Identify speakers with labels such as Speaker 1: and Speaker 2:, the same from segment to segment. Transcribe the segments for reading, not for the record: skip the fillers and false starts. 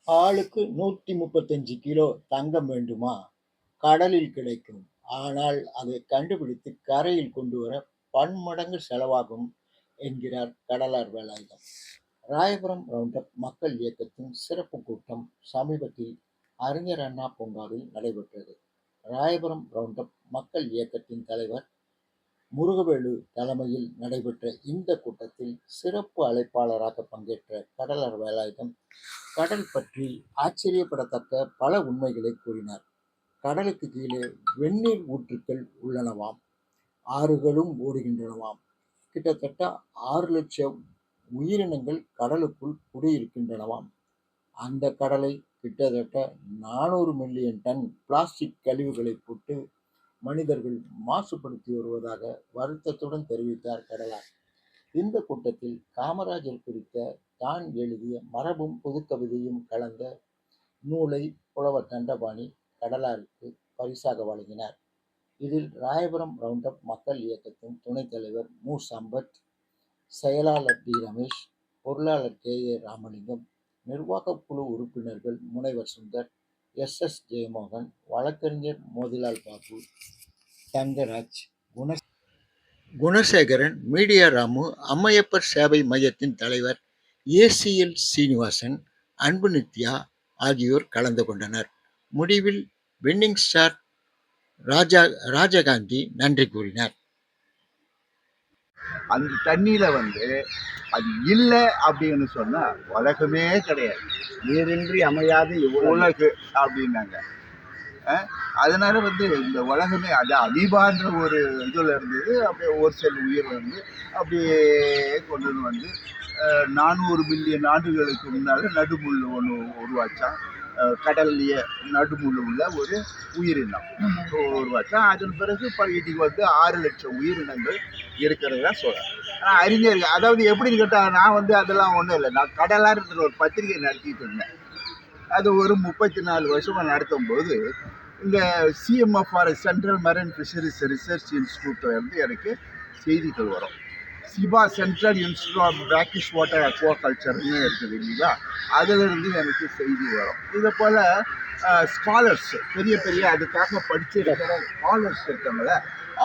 Speaker 1: ஆளுக்கு 135 கிலோ தங்கம் வேண்டுமா? கடலில் கிடைக்கும். ஆனால் அதை கண்டுபிடித்து கரையில் கொண்டு வர பன்மடங்கு செலவாகும் என்கிறார் கடலார் வேலாயுதம். ராயபுரம் ரவுண்டப் மக்கள் இயக்கத்தின் சிறப்பு கூட்டம் சமீபத்தில் அறிஞர் அண்ணா பூங்காவில் நடைபெற்றது. ராயபுரம் ரவுண்டப் மக்கள் இயக்கத்தின் தலைவர் முருகவேலு தலைமையில் நடைபெற்ற இந்த கூட்டத்தில் சிறப்பு அழைப்பாளராக பங்கேற்ற கடலார் வேலாயுதம் கடல் பற்றி ஆச்சரியப்படத்தக்க பல உண்மைகளை கூறினார். கடலுக்கு கீழே வெந்நீர் ஊற்றுக்கள் உள்ளனவாம், ஆறுகளும் ஓடுகின்றனவாம். கிட்டத்தட்ட 6 லட்சம் உயிரினங்கள் கடலுக்குள் குடியிருக்கின்றனவாம். அந்த கடலை கிட்டத்தட்ட 400 மில்லியன் டன் பிளாஸ்டிக் கழிவுகளை போட்டு மனிதர்கள் மாசுபடுத்தி வருவதாக வருத்தத்துடன் தெரிவித்தார் கடலார். இந்த கூட்டத்தில் காமராஜர் குறித்த தான் எழுதிய மரபும் புதுக்கவிதையும் கலந்த நூலை புலவர் தண்டபாணி கடலாருக்கு பரிசாக வழங்கினார். இதில் ராயபுரம் ரவுண்டப் மக்கள் இயக்கத்தின் துணைத் தலைவர் மு. சம்பத், செயலாளர் டி. ரமேஷ், பொருளாளர் கே. ஏ. ராமலிங்கம், நிர்வாகக் குழு உறுப்பினர்கள் முனைவர் சுந்தர், எஸ். எஸ். ஜெயமோகன், வழக்கறிஞர் மோதிலால் பாபு, தங்கராஜ், குணசேகரன், மீடியா ராமு, அம்மையப்பர் சேவை மையத்தின் தலைவர் ஏ.சி.எல். சீனிவாசன், அன்பு நித்யா ஆகியோர் கலந்து கொண்டனர். முடிவில் வின்னிங் ஸ்டார் ராஜகாந்தி நன்றி கூறினார்.
Speaker 2: அந்த தண்ணியில அது இல்லை அப்படின்னு சொன்னா உலகமே கிடையாது.
Speaker 3: நீரின்றி அமையாது
Speaker 2: உலகு அப்படின்னாங்க. அதனால இந்த உலகமே அது அமீபான்ற ஒரு இதுல இருந்தது. அப்படியே ஒரு செல் உயிர் அப்படியே கொண்டு 400 மில்லியன் ஆண்டுகளுக்கு முன்னால நடுமுள் ஒன்று உருவாச்சான். கடல்லையே நடுமுள் உள்ள ஒரு உயிரினம் உருவாச்சான். அதன் பிறகு இன்னைக்கு 6 லட்சம் உயிரினங்கள் இருக்கிறதா சொல்றேன். ஆனால் அறிஞர்கள் அதாவது எப்படின்னு கேட்டால் நான் அதெல்லாம் ஒன்றும் இல்லை. நான் கடலாறுன்ற ஒரு பத்திரிகை நடத்திட்டு இருந்தேன். அது ஒரு 34 வருஷமாக நடத்தும் போது இந்த CMFRI central marine fisheries research institute எனக்கு செய்திகள் வரும். CIBA central institute of brackish water அக்வாகல்ச்சர்னு இருக்குது இல்லைங்களா, அதிலிருந்து எனக்கு செய்தி வரும். இதை போல் ஸ்காலர்ஸ் பெரிய பெரிய அதுக்காக படிச்சிருக்கிற ஸ்காலர்ஸ் இருக்காங்கள,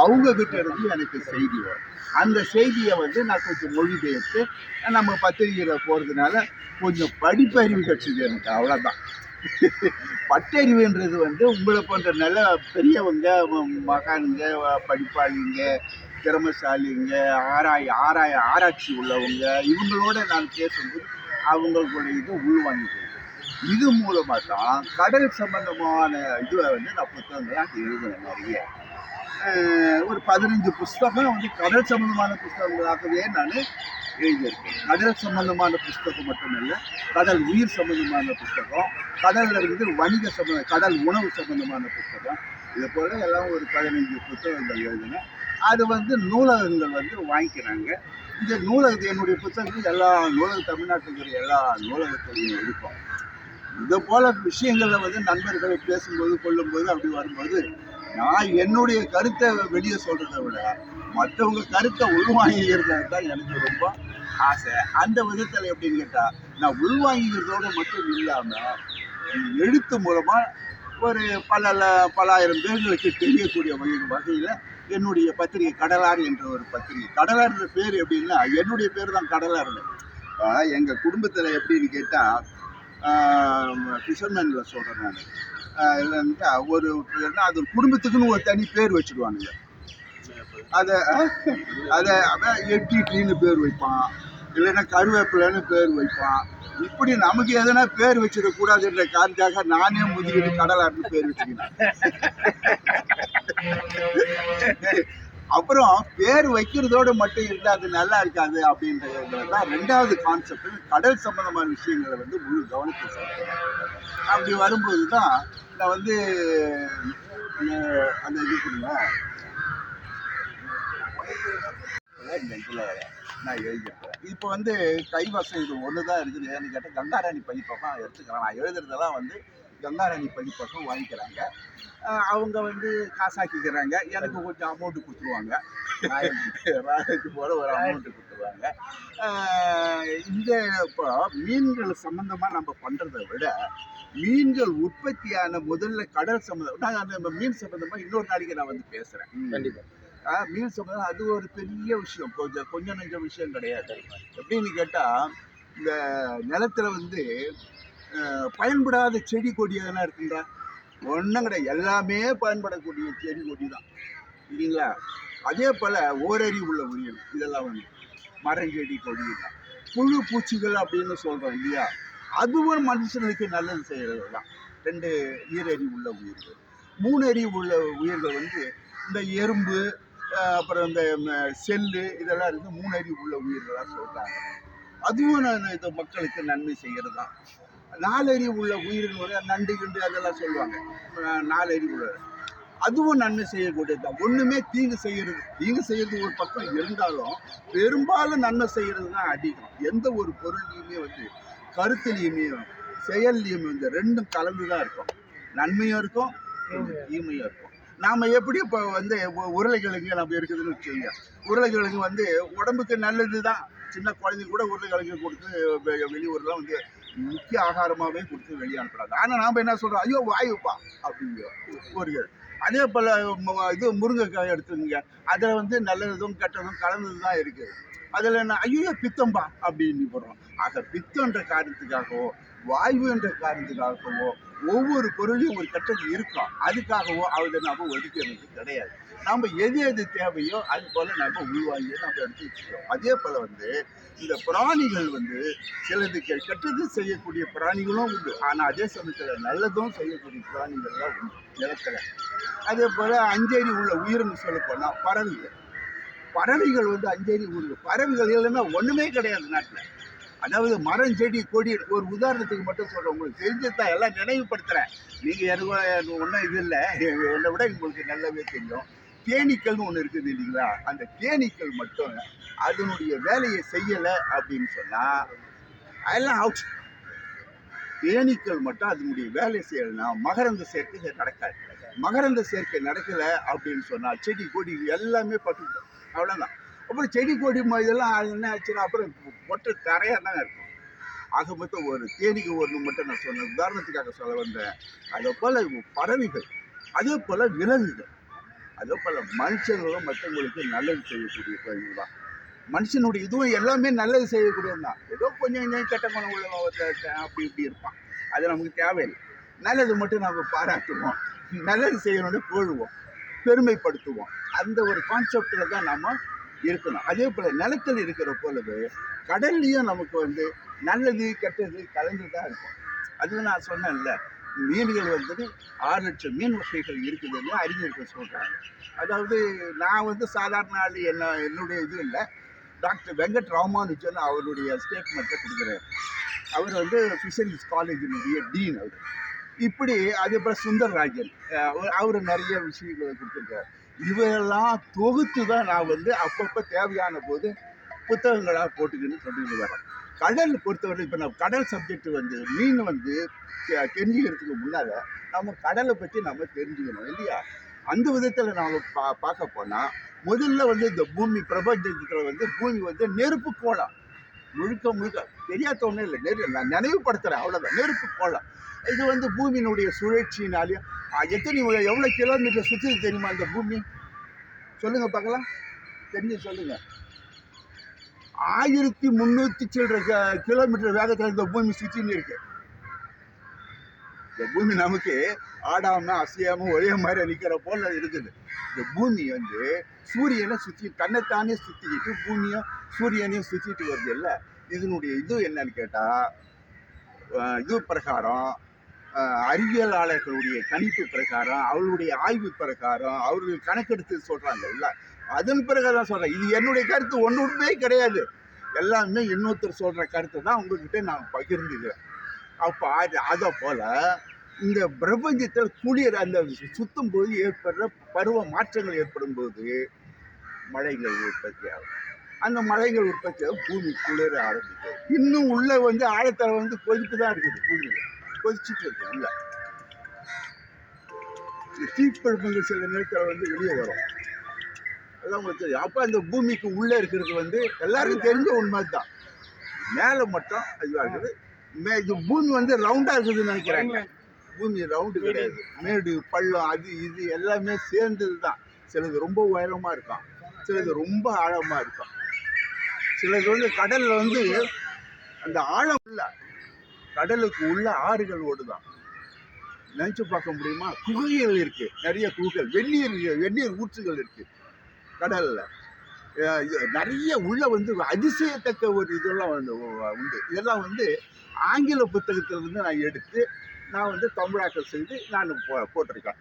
Speaker 2: அவங்கக்கிட்ட இருந்து எனக்கு செய்தி வரும். அந்த செய்தியை நான் கொஞ்சம் மொழிபெயர்த்து நம்ம பத்திரிகையில் போகிறதுனால கொஞ்சம் படிப்பறிவு கட்சிது எனக்கு, அவ்வளோதான். பட்டறிவுன்றது உங்களை போன்ற நல்ல பெரியவங்க, மகானுங்க, படிப்பாளிங்க, திறமைசாலிங்க, ஆராய்ச்சி உள்ளவங்க, இவங்களோட நான் பேசும்போது அவங்களுடைய இது உள்வாங்கிக்கிறேன். இது மூலமாக தான் கடல் சம்பந்தமான இதுவை நான் புத்தகங்களாக எழுதுனேன். நிறைய ஒரு 15 புஸ்தகம் கடல் சம்பந்தமான புஸ்தகங்களாகவே நான் எழுதியிருக்கேன். கடல் சம்பந்தமான புஸ்தகம் மட்டுமல்ல, கடல் உயிர் சம்பந்தமான புஸ்தகம், கடல்ல இருந்து வணிக கடல் உணவு சம்பந்தமான புஸ்தகம், இது போல எல்லாம் ஒரு 15 புத்தகங்கள் எழுதினேன். அது நூலகங்கள் வாங்கிக்கிறாங்க. இந்த நூலகத்தை என்னுடைய புத்தகங்கள் எல்லா தமிழ்நாட்டுக்கு எல்லா நூலகத்திலையும் இருக்கும். இதை போல விஷயங்கள்ல நண்பர்களை பேசும்போது கொள்ளும்போது அப்படி வரும்போது நான் என்னுடைய கருத்தை வெளியே சொல்றதை விட மற்றவங்க கருத்தை உள்வாங்கிக்கிறது தான் எனக்கு ரொம்ப ஆசை. அந்த விதத்தில் எப்படின்னு கேட்டால், நான் உள்வாங்கிக்கிறதோடு மட்டும் இல்லாமல் எழுத்து மூலமாக ஒரு பலாயிரம் பேர்களுக்கு தெரியக்கூடிய வகையில் என்னுடைய பத்திரிகை கடலாறு என்ற ஒரு பத்திரிகை. கடலாறுன்ற பேர் எப்படின்னா என்னுடைய பேர் தான் கடலாறு. எங்கள் குடும்பத்தில் எப்படின்னு கேட்டால், ஃபிஷர்மேனில் சொல்கிறேன் நான். இல்லைன்னா ஒரு பேர்னா அது குடும்பத்துக்குன்னு ஒரு தனி பேர் வச்சுடுவானுங்க. அதை எட்டின்னு பேர் வைப்பான், இல்லைன்னா கருவேப்பிலைன்னு பேர் வைப்பான். இப்படி நமக்கு எதனா பேர் வச்சிடக்கூடாதுன்ற காரணத்துக்காக நானே முதுகிட்டு கடலாறுன்னு பேர் வச்சுக்கினேன். அப்புறம் பேர் வைக்கிறதோடு மட்டும் இருந்தால் அது நல்லா இருக்காது அப்படின்றதுல தான் 2வது கான்செப்ட். கடல் சம்பந்தமான விஷயங்களை முழு கவனத்தை செலுத்துறேன். அப்படி வரும்போது தான் நான் அந்த இது பண்ணுங்க நான் எழுதியிருக்கிறேன். இப்போ கைவசம் இது ஒன்று தான் இருக்குது. ஏன்னு கேட்டால் கங்காராணி பதிப்பகம் எடுத்துக்கிறேன். நான் எழுதுறதெல்லாம் கங்காராணி பதிப்பகம் வாங்கிக்கிறாங்க. அவங்க வந்து காசாக்கிக்கிறாங்க. எனக்கு கொஞ்சம் அமௌண்ட்டு கொடுத்துருவாங்க. ராயல்ட்டி போல ஒரு அமௌண்ட்டு கொடுத்துருவாங்க. இந்த இப்போ மீன்கள் சம்மந்தமாக நம்ம பண்ணுறதை விட மீன்கள் உற்பத்தியான முதல்ல கடல் சம்மந்தம் நான் அந்த மீன் சம்மந்தமாக இன்னொரு நாளைக்கு நான் வந்து பேசுகிறேன்.
Speaker 3: கண்டிப்பா.
Speaker 2: மீன் சம்மந்தம் அது ஒரு பெரிய விஷயம். கொஞ்சம் நெஞ்ச விஷயம் கிடையாது. எப்படின்னு கேட்டால் இந்த நிலத்துல வந்து பயன்படாத செடி கொடி எதனா இருக்குங்களா? ஒன்றும் கிடையாது. எல்லாமே பயன்படக்கூடிய செடி கொடி தான் இல்லைங்களா? அதே போல் ஓரறி உள்ள உயிர் இதெல்லாம் வந்து மரம் செடி கொடி தான். புழு பூச்சிகள் அப்படின்னு சொல்கிறோம் இல்லையா? அதுவும் மனுஷனுக்கு நல்லது செய்கிறது தான். 2 ஈரறி உள்ள உயிர்கள். 3 அறிவு உள்ள உயிர்கள் வந்து இந்த எறும்பு, அப்புறம் இந்த செல்லு இதெல்லாம் இருந்து 3 அறிவு உள்ள உயிர்களாக சொல்கிறாங்க. அதுவும் இந்த மக்களுக்கு நன்மை செய்கிறது தான். 4 அறிவு உள்ள உயிர்கள் வந்து நண்டு கிண்டு அதெல்லாம் சொல்லுவாங்க. 4 அறிவு உள்ள அதுவும் நன்மை செய்யக்கூடியது தான். ஒன்றுமே தீங்கு செய்கிறது ஒரு பக்கம் இருந்தாலும் பெரும்பாலும் நன்மை செய்கிறது தான் அதிகம். எந்த ஒரு பொருள்லையுமே வந்து கருத்துலையுமே செயல்லையுமே இந்த ரெண்டும் கலந்து தான் இருக்கும். நன்மையும் இருக்கும், தீமையும் இருக்கும். நாம் எப்படி இப்போ வந்து உருளைக்கிழங்கு நம்ம இருக்குதுன்னு வச்சுக்கோங்க. உருளைக்கிழங்கு வந்து உடம்புக்கு நல்லது தான். சின்ன குழந்தைங்க கூட உருளைக்கிழங்கு கொடுத்து வெளியூர்லாம் வந்து முக்கிய ஆகாரமாகவே கொடுத்து வெளியே அனுப்புறாங்க. ஆனால் நாம் என்ன சொல்கிறோம், ஐயோ வாயுப்பா அப்படிங்கிறோம் பொரியல். அதே போல் இது முருங்கைக்காய் எடுத்துங்க, அதில் வந்து நல்லதும் கெட்டதும் கலந்தது தான் இருக்குது. அதில் என்ன ஐயோ பித்தம்பா அப்படின்னு போடுறோம். ஆக பித்தன்ற காரணத்துக்காகவோ வாயு என்ற காரணத்துக்காகவோ ஒவ்வொரு பொருளையும் ஒரு கெட்டது இருக்கும். அதுக்காகவோ அதை நாம் ஒதுக்கிறது கிடையாது. நம்ம எது தேவையோ அது போல் நம்ம உள்வாங்கி நம்ம எடுத்து வச்சுக்கிறோம். அதே போல் வந்து இந்த பிராணிகள் வந்து சிலது கெட்டது செய்யக்கூடிய பிராணிகளும் உண்டு. ஆனால் அதே சமயத்தில் நல்லதும் செய்யக்கூடிய பிராணிகள்லாம் உண்டு நிலத்தில். அதே போல் 5 அறிவு உள்ள உயிர்னு சொல்ல போனால் பறவைகள் வந்து 5 அறிவு உள்ள பறவைகள் இல்லைன்னா ஒன்றுமே கிடையாது நாட்டில். அதாவது மரம் செடி கொடி ஒரு உதாரணத்துக்கு மட்டும் சொல்கிறேன், உங்களுக்கு தெரிஞ்சதான் எல்லாம் நினைவுபடுத்துகிறேன். நீங்கள் எனக்கு ஒன்றும் இது இல்லை, என்னை விட உங்களுக்கு நல்லாவே தெரியும். தேனீக்கள்னு ஒன்று இருக்குது இல்லைங்களா? அந்த தேனீக்கள் மட்டும் அதனுடைய வேலையை செய்யலை அப்படின்னு சொன்னால் அதெல்லாம் அவுட். தேனீக்கள் மட்டும் அதனுடைய வேலையை செய்யலைன்னா மகரந்த சேர்க்கை நடக்காது. மகரந்த சேர்க்கை நடக்கலை அப்படின்னு சொன்னால் செடி கொடி எல்லாமே பட்டு அவ்வளோதான். அப்புறம் செடி கொடி இதெல்லாம் என்ன ஆச்சுன்னா அப்புறம் பொட்டு தரையாக தாங்க இருக்கும். ஆக மொத்தம் ஒரு தேனிக்கு ஒன்று மட்டும் நான் சொன்னேன், உதாரணத்துக்காக சொல்ல வந்தேன். அதே போல் பறவைகள், அதே போல் விலங்குகள், அதே போல் மனுஷங்களும் மற்றவங்களுக்கு நல்லது செய்யக்கூடிய பறவைகள் தான். மனுஷனுடைய இதுவும் எல்லாமே நல்லது செய்யக்கூடியது தான். ஏதோ கொஞ்சம் கெட்ட குணம் உள்ள அப்படி இப்படி இருப்பான், அது நமக்கு தேவையில்லை. நல்லது மட்டும் நம்ம பாராட்டுவோம், நல்லது செய்யணும்னு போடுவோம், பெருமைப்படுத்துவோம். அந்த ஒரு கான்செப்டில் தான் நம்ம இருக்கணும். அதே போல் நிலத்தில் இருக்கிற போலவே கடல்லையும் நமக்கு வந்து நல்லது கெட்டது கலந்து தான் இருக்கும். அது நான் சொன்னேன்ல, மீன்கள் வந்து 6 லட்சம் மீன் வகைகள் இருக்குதுன்னு அறிஞர்கள் சொல்கிறாங்க. அதாவது நான் வந்து சாதாரண ஆள், என்னுடைய இது இல்லை. டாக்டர் வெங்கட் ராமானுஜன் அவருடைய ஸ்டேட்மெண்ட்டை கொடுக்குறாரு. அவர் வந்து ஃபிஷரிஸ் காலேஜினுடைய டீன் அவர். இப்படி அதே போல் சுந்தர்ராஜன் அவர் நிறைய விஷயங்களை கொடுத்துருக்காரு. இவையெல்லாம் தொகுத்து தான் நான் வந்து அப்பப்போ தேவையான போது புத்தகங்களாக போட்டுக்கின்னு சொல்லிட்டு வரேன். கடல் பொறுத்தவரை இப்போ நம்ம கடல் சப்ஜெக்ட் வந்து மீன் வந்து தெரிஞ்சுக்கிறதுக்கு முன்னால் நம்ம கடலை பற்றி நம்ம தெரிஞ்சுக்கணும் இல்லையா? அந்த விதத்தில் நாம் பார்க்க போனால் முதல்ல வந்து இந்த பூமி பிரபஞ்சத்தில் வந்து பூமி வந்து நெருப்பு கோளம், முழுக்க தெரியாத ஒன்றும் இல்லை. நான் நினைவுபடுத்துகிறேன், அவ்வளோதான். நெருப்பு கோளம் இது வந்து பூமியினுடைய சுழற்சினாலையும் எவ்வளோ கிலோமீட்டர் சுற்றி தெரியுமா இந்த பூமி? சொல்லுங்கள் பார்க்கலாம், தெரிஞ்சு சொல்லுங்கள். 1300 சில்லற கிலோமீட்டர் வேகத்தில் இந்த பூமி சுற்றின்னு இருக்கு. இந்த பூமி நமக்கு ஆடாமல் அசையாமல் ஒரே மாதிரி நிற்கிற போல இருக்குது. இந்த பூமி வந்து சூரியனை சுற்றி தன்னைத்தானே சுற்றிக்கிட்டு பூமியும் சூரியனையும் சுற்றிட்டு வருது இல்லை. இதனுடைய இது என்னன்னு கேட்டால், இது பிரகாரம் அறிவியலாளர்களுடைய கணிப்பு பிரகாரம், அவர்களுடைய ஆய்வு பிரகாரம், அவர்கள் கணக்கெடுத்து சொல்கிறாங்க இல்லை. அதன் பிறகுதான் சொல்கிறேன். இது என்னுடைய கருத்து ஒன்றுமே கிடையாது. எல்லாமே இன்னொருத்தர் சொல்கிற கருத்தை தான் உங்கள்கிட்ட நான் பகிர்ந்துக்கிறேன். அப்போ அதை போல் இந்த பிரபஞ்சத்தில் குளிர் அந்த சுற்றும் போது ஏற்படுற பருவ மாற்றங்கள் ஏற்படும் போது மழைகள் உற்பத்தி ஆகும். அந்த மழைகள் உற்பத்தியாக பூமி குளிர ஆரம்பிக்கும். இன்னும் உள்ளே வந்து ஆழத்தில் வந்து கொதிப்பு தான் இருக்குது, பூமியில் கொதிச்சுட்டு இருக்கு இல்லை. இந்த தீப்பழம்புகள் சில நேரத்தில் வந்து வெளியே வரும். அதெல்லாம் உங்களுக்கு தெரியும். அப்போ அந்த பூமிக்கு உள்ளே இருக்கிறது வந்து எல்லாருக்கும் தெரிஞ்ச உண்மை தான். மேலே மட்டும் இதுவாக இருக்குது. இது பூமி வந்து ரவுண்டாக இருக்குதுன்னு நினைக்கிறாங்க. பூமி ரவுண்டு கிடையாது. மேடு பள்ளம் அது இது எல்லாமே சேர்ந்தது தான். சிலது ரொம்ப உயரமாக இருக்கும், சிலது ரொம்ப ஆழமாக இருக்கும். சிலது வந்து கடலில் வந்து அந்த ஆழம் உள்ள கடலுக்கு உள்ள ஆறுகள் ஓடுதான். நினச்சி பார்க்க முடியுமா? குகைகள் இருக்குது, நிறைய குகைகள், வெந்நீர் ஊற்றுகள் இருக்குது கடலில். நிறைய உள்ள வந்து அதிசயத்தக்க ஒரு இதெல்லாம் உண்டு. இதெல்லாம் வந்து ஆங்கில புத்தகத்திலிருந்து நான் எடுத்து நான் வந்து தமிழாக்கம் செய்து நான் போட்டிருக்கேன்.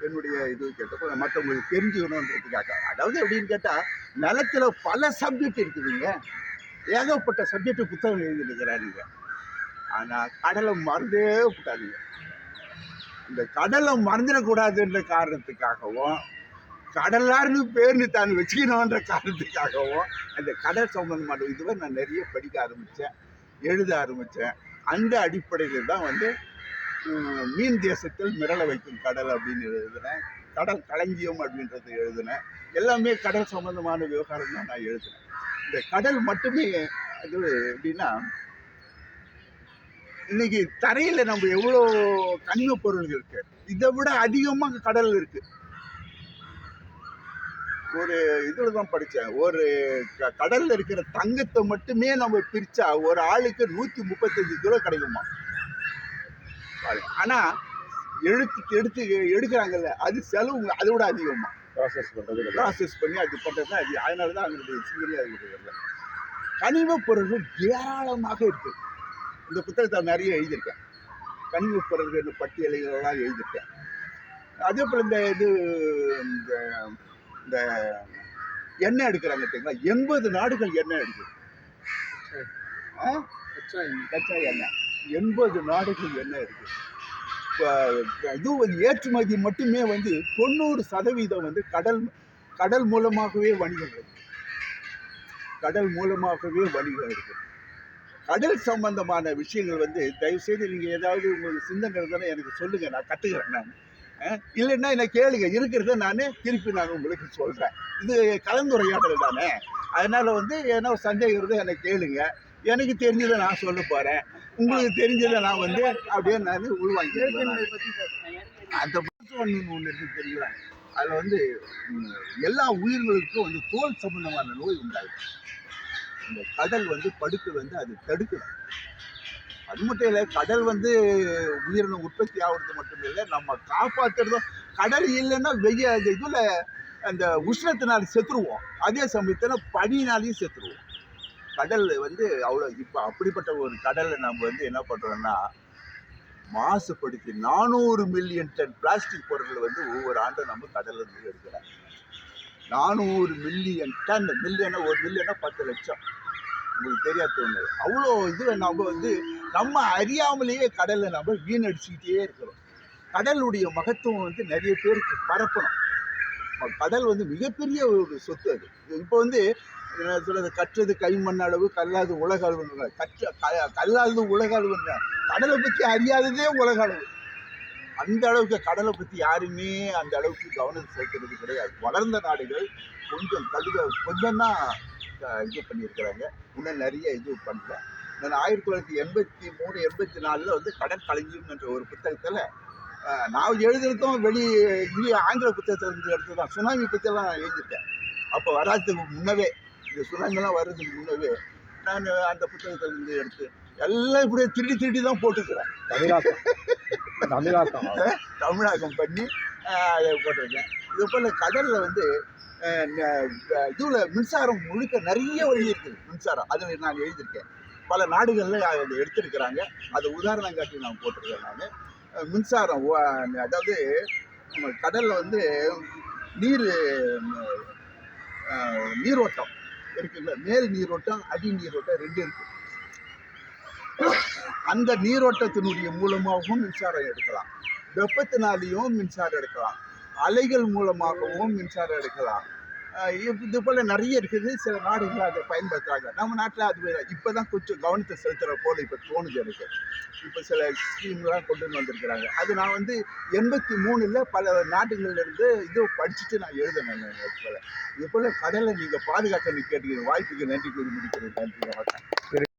Speaker 2: என்னுடைய இது கேட்டப்போ மற்றவங்களுக்கு தெரிஞ்சுக்கணுன்றதுக்காக. அதாவது எப்படின்னு கேட்டால், நிலத்தில் பல சப்ஜெக்ட் இருக்குதுங்க, ஏகப்பட்ட சப்ஜெக்ட் புத்தகம் எழுதிருக்கிறாருங்க. ஆனால் கடலை மறந்தே விட்டாருங்க. இந்த கடலை மறந்துடக்கூடாதுன்ற காரணத்துக்காகவும், கடலார்னு பேர்னு தான் வச்சுக்கணுன்ற காரணத்துக்காகவும் அந்த கடல் சம்பந்தமான இதுவை நான் நிறைய படிக்க ஆரம்பித்தேன், எழுத ஆரம்பித்தேன். அந்த அடிப்படையில் தான் வந்து மீன் தேசத்தில் மிரள வைக்கும் கடல் அப்படின்னு எழுதினேன். கடல் களஞ்சியம் அப்படின்றது எழுதினேன். எல்லாமே கடல் சம்பந்தமான விவகாரம் தான் நான் எழுதினேன். இந்த கடல் மட்டுமே அது எப்படின்னா, இன்னைக்கு தரையில் நம்ம எவ்வளோ கனிம பொருள்கள் இருக்கு, இதை விட அதிகமாக கடல் இருக்கு. ஒரு இதில் தான் படித்தேன், ஒரு கடலில் இருக்கிற தங்கத்தை மட்டுமே நம்ம பிரித்தா ஒரு ஆளுக்கு 135 கிலோ கிடைக்குமா. ஆனால் எடுக்கிறாங்கல்ல, அது செலவு அதை விட அதிகமாக ப்ராசஸ் பண்ணி அது பண்ணுறது தான். அது அதனால தான் அதனுடைய சிந்தனையாக இருக்கிறது. கனிம பொருள்கள் ஏராளமாக இருக்குது. இந்த புத்தகத்தை நிறைய எழுதியிருக்கேன். கனிம பொருள்கள் பட்டியலைகளெல்லாம் எழுதியிருக்கேன். அதே போல் இந்த எண்ணெய் எடுக்கிறாங்க பார்த்தீங்களா, 80 நாடுகள் எண்ணெய் எடுக்குது. கச்சா எண்ணெய் 80 நாடுகள் எண்ணெய் இருக்குது. இப்போ இது வந்து ஏற்றுமதி மட்டுமே வந்து 90% வந்து கடல் மூலமாகவே வணிகம் இருக்குது. கடல் மூலமாகவே வணிகம் இருக்குது. கடல் சம்பந்தமான விஷயங்கள் வந்து தயவுசெய்து நீங்கள் ஏதாவது உங்களுக்கு சிந்தனை இருந்தாலும் எனக்கு சொல்லுங்கள், நான் கற்றுக்கிறேன். நான் இல்லைன்னா என்ன கேளுங்க, இருக்கிறத நான் திருப்பி நான் உங்களுக்கு சொல்கிறேன். இது கலந்துரையாடல் தானே, அதனால் வந்து ஏன்னா சந்தேகம் இருந்தால் என்னை கேளுங்க. எனக்கு தெரிஞ்சதை நான் சொல்ல போகிறேன், உங்களுக்கு தெரிஞ்சதை நான் வந்து அப்படியே நான் உள்வாங்கிக்கிறேன். அந்த ஒன்று இருக்குது தெரியுங்களா, அதில் வந்து எல்லா உயிர்களுக்கும் வந்து தோல் சம்பந்தமான நோய் உண்டாகும். இந்த கடல் வந்து படுக்கை வந்து அது தடுக்கணும். அது மட்டும் இல்லை, கடல் வந்து உயிரின உற்பத்தி ஆகிறது மட்டும் இல்லை, நம்ம காப்பாற்றுறதும். கடல் இல்லைன்னா இதில் அந்த உஷ்ணத்தினால் செத்துருவோம், அதே சமயத்தில் பனினாலையும் செத்துருவோம். கடல் வந்து அவ்வளோ. இப்போ அப்படிப்பட்ட ஒரு கடலில் நம்ம வந்து என்ன பண்ணுறோம்னா, மாசுபடுத்தி 400 மில்லியன் டன் பிளாஸ்டிக் பொருட்கள் வந்து ஒவ்வொரு ஆண்டும் நம்ம கடலில் இருந்து எடுக்கிறோம். 400 மில்லியன் டன். மில்லியனா, ஒரு மில்லியனா 10 லட்சம். உங்களுக்கு தெரியாது ஒன்று. அவ்வளோ இது நம்ம வந்து நம்ம அறியாமலேயே கடலில் நம்ம வீணடிச்சுக்கிட்டே இருக்கிறோம். கடலுடைய மகத்துவம் வந்து நிறைய பேருக்கு பரப்பணும். கடல் வந்து மிகப்பெரிய ஒரு சொத்து. அது இப்போ வந்து சொல்றது, கற்றது கைமண் அளவு, கல்லாது உலக அளவு. கல்லாதது உலக அளவுங்க. கடலை பற்றி அறியாததே உலக அளவு. அந்த அளவுக்கு கடலை பற்றி யாருமே அந்த அளவுக்கு கவனம் செலுத்துறது கிடையாது. வளர்ந்த நாடுகள் கொஞ்சம் தான் இது பண்ணியிருக்கிறாங்க, இன்னும் நிறைய இது பண்ணல. நான் 1983, 84 வந்து கடல் களஞ்சியம் என்ற ஒரு புத்தகத்தில் நான் எழுதுறதும் ஆங்கில புத்தகத்தில் இருந்து எடுத்து தான். சுனாமி பற்றியெல்லாம் எழுதிட்டேன். அப்போ வராதுக்கு முன்னவே, இந்த சுனாமிலாம் வர்றதுக்கு முன்னவே நான் அந்த புத்தகத்தில் இருந்து எடுத்து எல்லாம் இப்படியே திருடி தான் போட்டுக்கிறேன். தமிழாக்கம் பண்ணி அதை போட்டிருக்கேன். இது போல் கடலில் வந்து இதில் மின்சாரம் முழுக்க நிறைய வழி இருக்குது. மின்சாரம் அதில் நான் எழுதியிருக்கேன். பல நாடுகளில் அதை எடுத்திருக்கிறாங்க. அதை உதாரணம் காட்டி நான் போட்டிருக்கேன். நான் மின்சாரம், அதாவது நம்ம கடலில் வந்து நீரோட்டம் இருக்குல்ல, மேல் நீரோட்டம், அடி நீரோட்டம் 2 இருக்கு. அந்த நீரோட்டத்தினுடைய மூலமாகவும் மின்சாரம் எடுக்கலாம், வெப்பத்தினாலேயும் மின்சாரம் எடுக்கலாம், அலைகள் மூலமாகவும் மின்சாரம் எடுக்கலாம், இது போல் நிறைய இருக்குது. சில நாடுகள் அதை பயன்படுத்துகிறாங்க. நம்ம நாட்டில் அது இப்போ தான் கொஞ்சம் கவனத்தை செலுத்துகிற போல் இப்போ தோணுது எனக்கு. இப்போ சில ஸ்கீம்லாம் கொண்டு வந்திருக்கிறாங்க. அது நான் வந்து 83ல் பல நாடுகள்லேருந்து இது படிச்சுட்டு நான் எழுதினேன். இது போல் கடலை நீங்கள் பாதுகாக்கணும்னு கேட்டுக்கிறேன். வாய்ப்புக்கு நன்றி கூறி முடிக்கிறேன். நன்றி, வணக்கம்.